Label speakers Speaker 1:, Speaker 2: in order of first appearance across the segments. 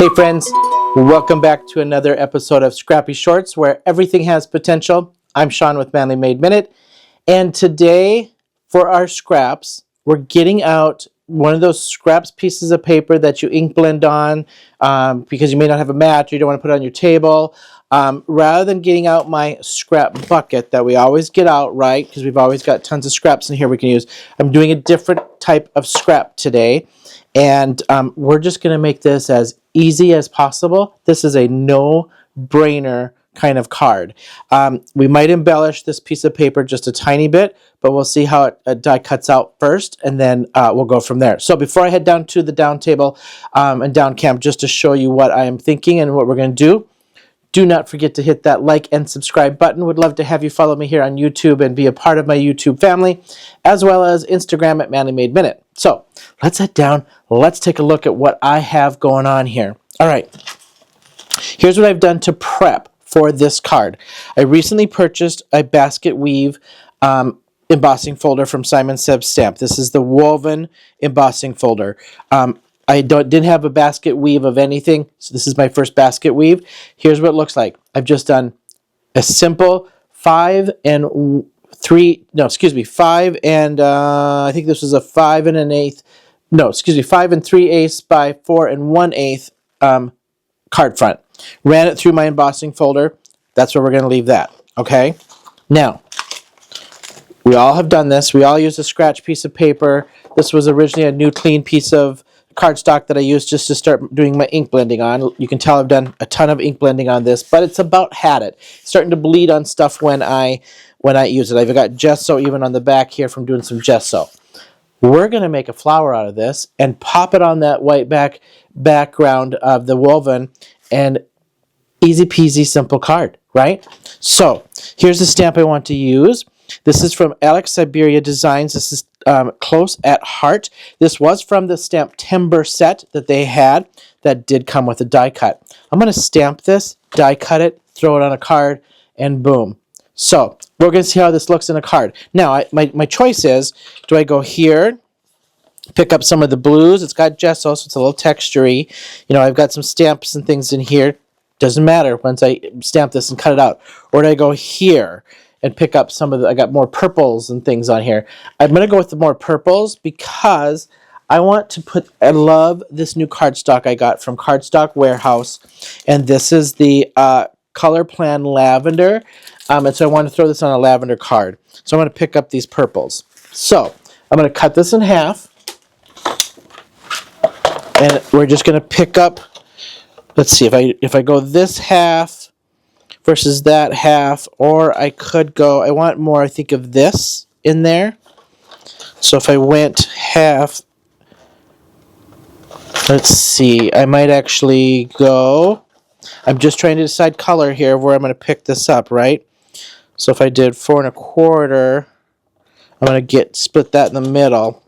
Speaker 1: Hey friends, welcome back to another episode of Scrappy Shorts where everything has potential. I'm Shawn with Manly Made Minute, and today for our scraps, we're getting out one of those scraps pieces of paper that you ink blend on because you may not have a mat or you don't want to put it on your table. Rather than getting out my scrap bucket that we always get out, right, because we've always got tons of scraps in here we can use, I'm doing a different type of scrap today. And we're just going to make this as easy as possible. This is a no-brainer kind of card. We might embellish this piece of paper just a tiny bit, but we'll see how it die cuts out first, and then we'll go from there. So before I head down to the down table and down camp, just to show you what I am thinking and what we're going to do not forget to hit that like and subscribe button. Would love to have you follow me here on YouTube and be a part of my YouTube family, as well as Instagram at Manly Made Minute. So let's head down. Let's take a look at what I have going on here. All right. Here's what I've done to prep for this card. I recently purchased a basket weave embossing folder from Simon Seb's Stamp. This is the woven embossing folder. I didn't have a basket weave of anything, so this is my first basket weave. Here's what it looks like. I've just done a simple 5 and 3 3/8 by 4 1/8 card front. Ran it through my embossing folder. That's where we're going to leave that. Okay. Now, we all have done this. We all use a scratch piece of paper. This was originally a new clean piece of cardstock that I used just to start doing my ink blending on. You can tell I've done a ton of ink blending on this, but it's about had it. It's starting to bleed on stuff when I use it. I've got gesso even on the back here from doing some gesso. We're going to make a flower out of this and pop it on that white background of the woven, and easy peasy simple card, right? So here's the stamp I want to use. This is from Syberia Designs. This is Close at Heart. This was from the Stamptember set that they had that did come with a die cut. I'm going to stamp this, die cut it, throw it on a card, and boom. So we're going to see how this looks in a card. Now, my choice is, do I go here, pick up some of the blues? It's got gesso, so it's a little textury. You know, I've got some stamps and things in here. Doesn't matter once I stamp this and cut it out. Or do I go here and pick up some of the, I got more purples and things on here. I'm going to go with the more purples because I want to put, I love this new cardstock I got from Cardstock Warehouse. And this is the Color Plan Lavender. And so I want to throw this on a lavender card. So I'm going to pick up these purples. So I'm going to cut this in half. And we're just going to pick up, let's see, if I go this half versus that half, or I could go, I want more, I think, of this in there. So if I went half, let's see, I might actually go, I'm just trying to decide color here where I'm going to pick this up, right? So if I did 4 1/4, I'm going to split that in the middle.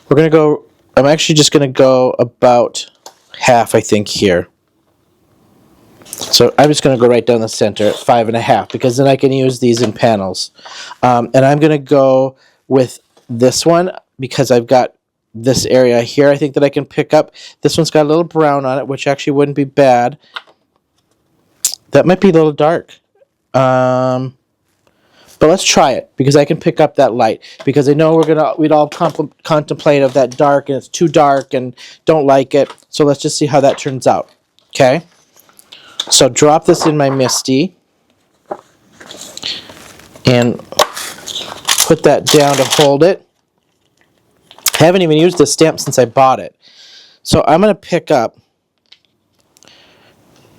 Speaker 1: We're going to go, I'm actually just going to go about half, I think, here. So I'm just going to go right down the center at 5 1/2 because then I can use these in panels. And I'm going to go with this one because I've got this area here I think that I can pick up. This one's got a little brown on it, which actually wouldn't be bad. That might be a little dark. But let's try it because I can pick up that light because I know we'd all contemplate of that dark and it's too dark and don't like it. So let's just see how that turns out. Okay. So drop this in my Misty and put that down to hold it. I haven't even used this stamp since I bought it. So I'm going to pick up,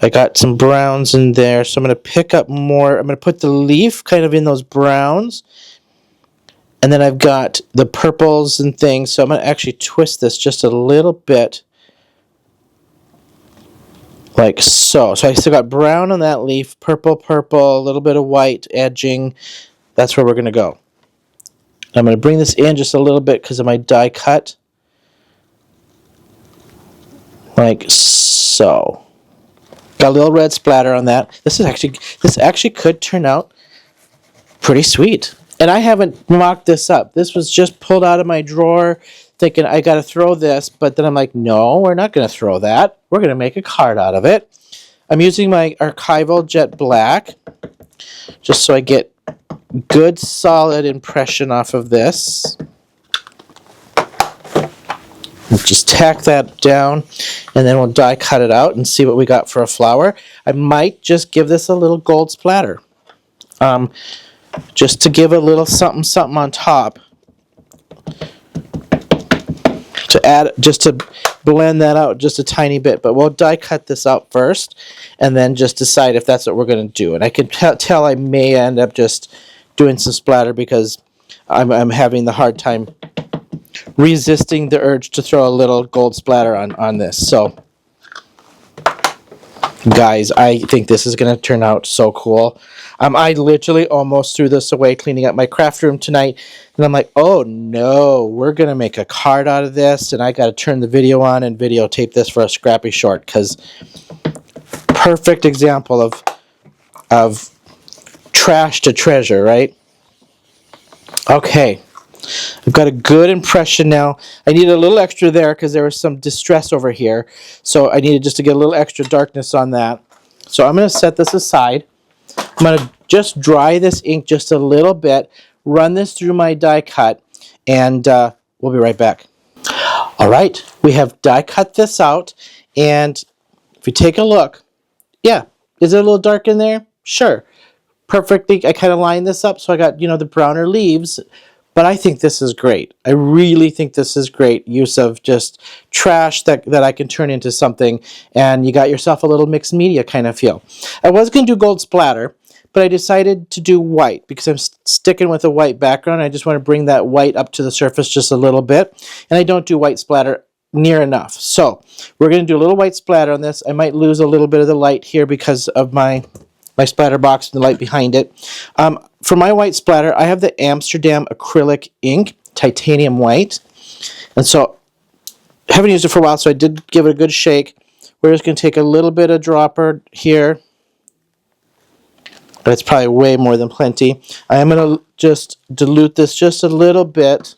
Speaker 1: I got some browns in there, so I'm going to pick up more. I'm going to put the leaf kind of in those browns. And then I've got the purples and things, so I'm going to actually twist this just a little bit. Like so. So I still got brown on that leaf, purple, a little bit of white edging. That's where we're going to go. I'm going to bring this in just a little bit because of my die cut. Like so. Got a little red splatter on that. This actually could turn out pretty sweet. And I haven't mocked this up. This was just pulled out of my drawer thinking I got to throw this, but then I'm like, no, we're not going to throw that. We're going to make a card out of it. I'm using my archival jet black just so I get good solid impression off of this. Just tack that down, and then we'll die cut it out and see what we got for a flower. I might just give this a little gold splatter, just to give a little something something on top, to add, just to blend that out just a tiny bit. But we'll die cut this out first, and then just decide if that's what we're going to do. And I can tell I may end up just doing some splatter because I'm having the hard time resisting the urge to throw a little gold splatter on this. So guys, I think this is going to turn out so cool. I literally almost threw this away cleaning up my craft room tonight, and I'm like, oh no, we're going to make a card out of this, and I got to turn the video on and videotape this for a scrappy short, because perfect example of trash to treasure, right? Okay. I've got a good impression now. I need a little extra there because there was some distress over here. So I needed just to get a little extra darkness on that. So I'm going to set this aside. I'm going to just dry this ink just a little bit, run this through my die cut, and we'll be right back. All right, we have die cut this out, and if you take a look, yeah, is it a little dark in there? Sure. Perfectly, I kind of lined this up so I got, the browner leaves. But I think this is great. I really think this is great use of just trash that I can turn into something, and you got yourself a little mixed media kind of feel. I was going to do gold splatter, but I decided to do white because I'm sticking with a white background. I just want to bring that white up to the surface just a little bit, and I don't do white splatter near enough. So we're going to do a little white splatter on this. I might lose a little bit of the light here because of my splatter box and the light behind it. For my white splatter, I have the Amsterdam acrylic ink, titanium white. And so I haven't used it for a while, so I did give it a good shake. We're just going to take a little bit of dropper here. But it's probably way more than plenty. I am going to just dilute this just a little bit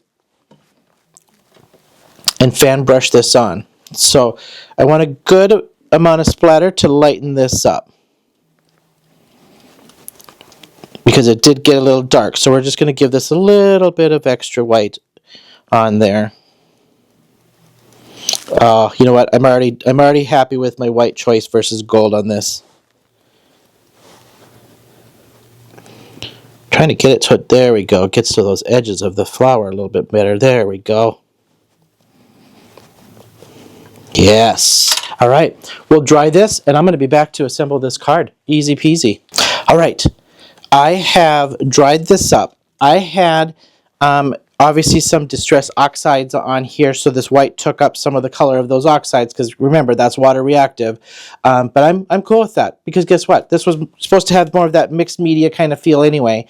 Speaker 1: and fan brush this on. So I want a good amount of splatter to lighten this up, because it did get a little dark. So we're just going to give this a little bit of extra white on there. You know what? I'm already happy with my white choice versus gold on this. Trying to get it to it. There we go. It gets to those edges of the flower a little bit better. There we go. Yes. All right. We'll dry this, and I'm going to be back to assemble this card. Easy peasy. All right. I have dried this up. I had obviously some distress oxides on here, so this white took up some of the color of those oxides, because remember, that's water reactive. But I'm cool with that, because guess what? This was supposed to have more of that mixed media kind of feel anyway.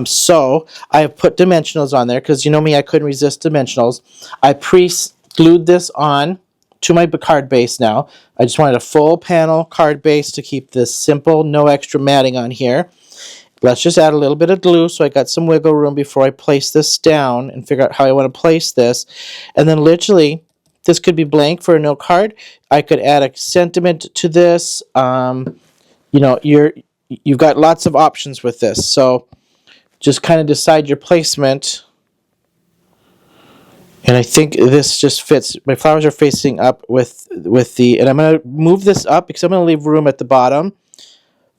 Speaker 1: So I have put dimensionals on there, because you know me, I couldn't resist dimensionals. I pre-glued this on to my card base now. I just wanted a full panel card base to keep this simple, no extra matting on here. Let's just add a little bit of glue so I got some wiggle room before I place this down and figure out how I want to place this. And then literally, this could be blank for a note card. I could add a sentiment to this. You've got lots of options with this. So just kind of decide your placement. And I think this just fits. My flowers are facing up with the, and I'm going to move this up because I'm going to leave room at the bottom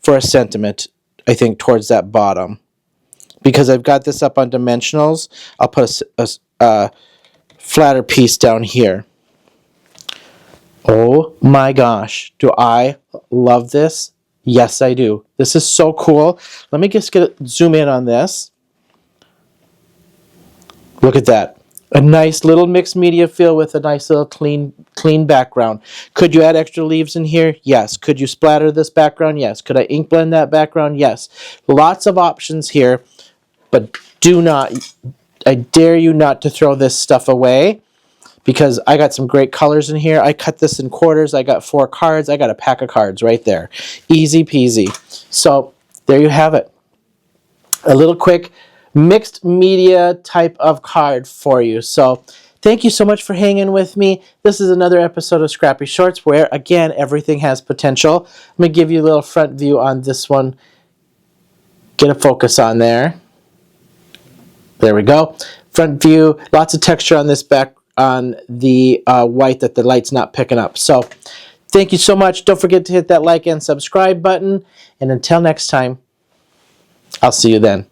Speaker 1: for a sentiment, I think, towards that bottom. Because I've got this up on dimensionals, I'll put a flatter piece down here. Oh my gosh, do I love this? Yes, I do. This is so cool. Let me just zoom in on this. Look at that. A nice little mixed media feel with a nice little clean background. Could you add extra leaves in here? Yes. Could you splatter this background? Yes. Could I ink blend that background? Yes. Lots of options here, but I dare you not to throw this stuff away, because I got some great colors in here. I cut this in quarters. I got 4 cards. I got a pack of cards right there. Easy peasy. So there you have it. A little quick mixed media type of card for you. So Thank you so much for hanging with me. This is another episode of Scrappy Shorts where, again, everything has potential. I'm going to give you a little front view on this one. Get a focus on there. There we go. Front view, lots of texture on this back, on the white that the light's not picking up. So thank you so much. Don't forget to hit that like and subscribe button. And until next time, I'll see you then.